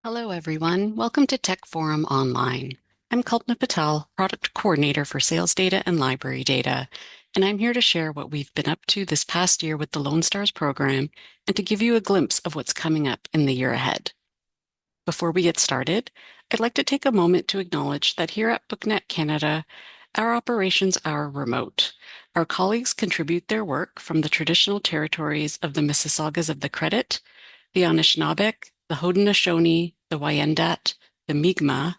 Hello, everyone. Welcome to Tech Forum Online. I'm Kalpna Patel, Product Coordinator for Sales Data and Library Data, and I'm here to share what we've been up to this past year with the Lone Stars program and to give you a glimpse of what's coming up in the year ahead. Before we get started, I'd like to take a moment to acknowledge that here at BookNet Canada, our operations are remote. Our colleagues contribute their work from the traditional territories of the Mississaugas of the Credit, the Anishinaabeg, the Haudenosaunee, the Wyandot, the Mi'kmaq,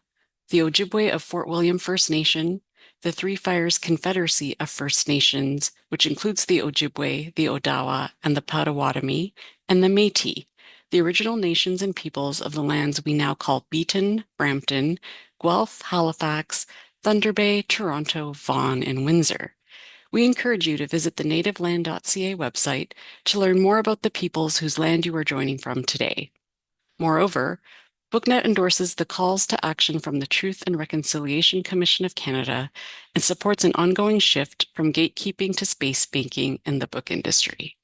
the Ojibwe of Fort William First Nation, the Three Fires Confederacy of First Nations, which includes the Ojibwe, the Odawa, and the Potawatomi, and the Métis, the original nations and peoples of the lands we now call Beaton, Brampton, Guelph, Halifax, Thunder Bay, Toronto, Vaughan, and Windsor. We encourage you to visit the nativeland.ca website to learn more about the peoples whose land you are joining from today. Moreover, BookNet endorses the calls to action from the Truth and Reconciliation Commission of Canada and supports an ongoing shift from gatekeeping to space banking in the book industry.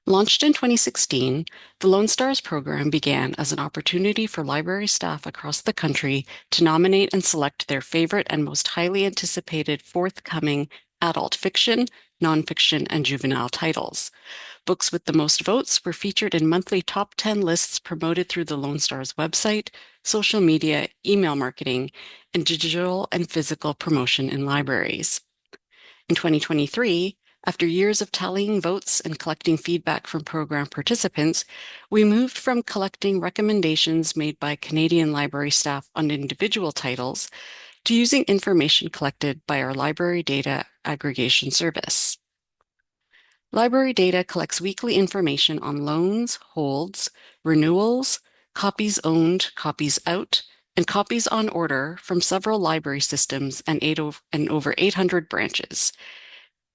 Launched in 2016, the Lone Stars program began as an opportunity for library staff across the country to nominate and select their favorite and most highly anticipated forthcoming adult fiction, nonfiction, and juvenile titles. Books with the most votes were featured in monthly top 10 lists promoted through the Lone Stars website, social media, email marketing, and digital and physical promotion in libraries. In 2023, after years of tallying votes and collecting feedback from program participants, we moved from collecting recommendations made by Canadian library staff on individual titles to using information collected by our library data aggregation service. Library data collects weekly information on loans, holds, renewals, copies owned, copies out, and copies on order from several library systems and over 800 branches.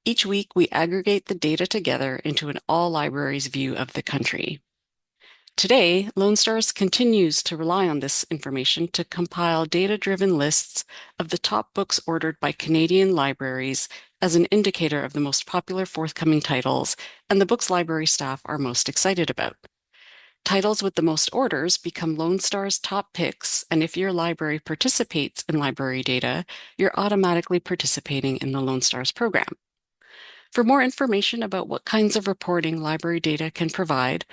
Each week, we aggregate the data together into an all libraries view of the country. Today, Lone Stars continues to rely on this information to compile data-driven lists of the top books ordered by Canadian libraries as an indicator of the most popular forthcoming titles and the books library staff are most excited about. Titles with the most orders become Lone Star's top picks, and if your library participates in library data, you're automatically participating in the Lone Stars program. For more information about what kinds of reporting library data can provide,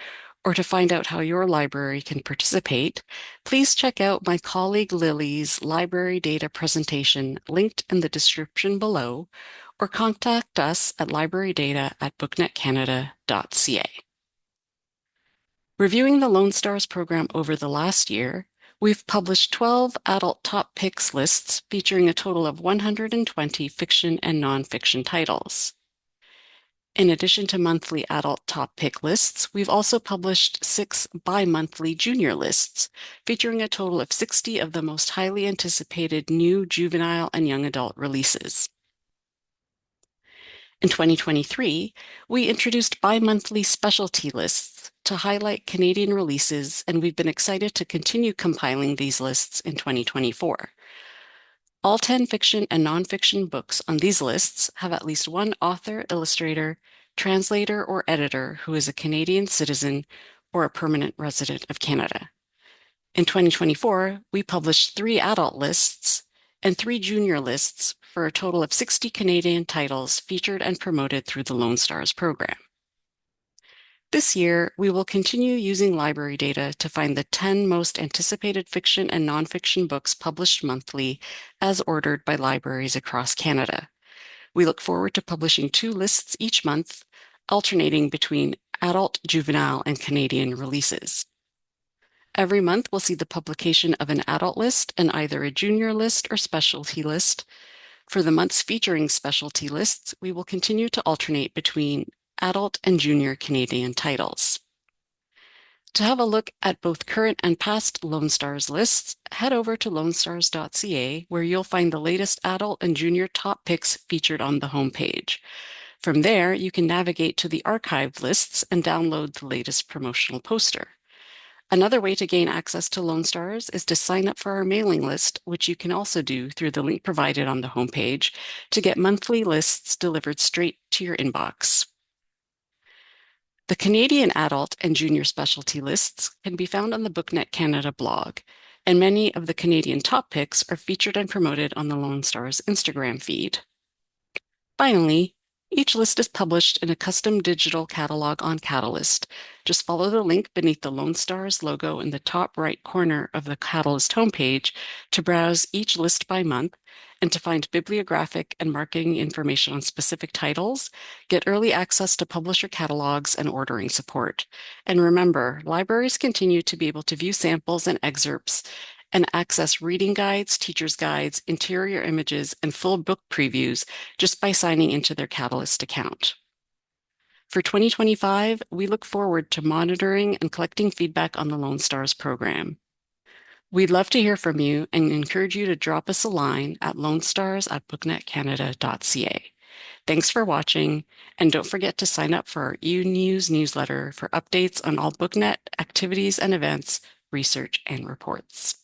or to find out how your library can participate, please check out my colleague Lily's library data presentation linked in the description below, or contact us at librarydata@booknetcanada.ca. Reviewing the Lone Stars program over the last year, we've published 12 adult top picks lists featuring a total of 120 fiction and nonfiction titles. In addition to monthly adult top pick lists, we've also published 6 bi-monthly junior lists, featuring a total of 60 of the most highly anticipated new juvenile and young adult releases. In 2023, we introduced bi-monthly specialty lists to highlight Canadian releases, and we've been excited to continue compiling these lists in 2024. All 10 fiction and nonfiction books on these lists have at least one author, illustrator, translator, or editor who is a Canadian citizen or a permanent resident of Canada. In 2024, we published 3 adult lists and 3 junior lists for a total of 60 Canadian titles featured and promoted through the Lone Stars program. This year, we will continue using library data to find the 10 most anticipated fiction and nonfiction books published monthly as ordered by libraries across Canada. We look forward to publishing 2 lists each month, alternating between adult, juvenile, and Canadian releases. Every month, we'll see the publication of an adult list and either a junior list or specialty list. For the months featuring specialty lists, we will continue to alternate between adult and junior Canadian titles. To have a look at both current and past Lone Stars lists, head over to lonestars.ca, where you'll find the latest adult and junior top picks featured on the homepage. From there, you can navigate to the archived lists and download the latest promotional poster. Another way to gain access to Lone Stars is to sign up for our mailing list, which you can also do through the link provided on the homepage to get monthly lists delivered straight to your inbox. The Canadian adult and junior specialty lists can be found on the BookNet Canada blog, and many of the Canadian top picks are featured and promoted on the Lone Star's Instagram feed. Finally, each list is published in a custom digital catalog on Catalyst. Just follow the link beneath the Lone Stars logo in the top right corner of the Catalyst homepage to browse each list by month and to find bibliographic and marketing information on specific titles, get early access to publisher catalogs and ordering support. And remember, libraries continue to be able to view samples and excerpts and access reading guides, teacher's guides, interior images, and full book previews just by signing into their Catalyst account. For 2025, we look forward to monitoring and collecting feedback on the Lone Stars program. We'd love to hear from you and encourage you to drop us a line at lonestars@booknetcanada.ca. Thanks for watching, and don't forget to sign up for our e-news newsletter for updates on all BookNet activities and events, research, and reports.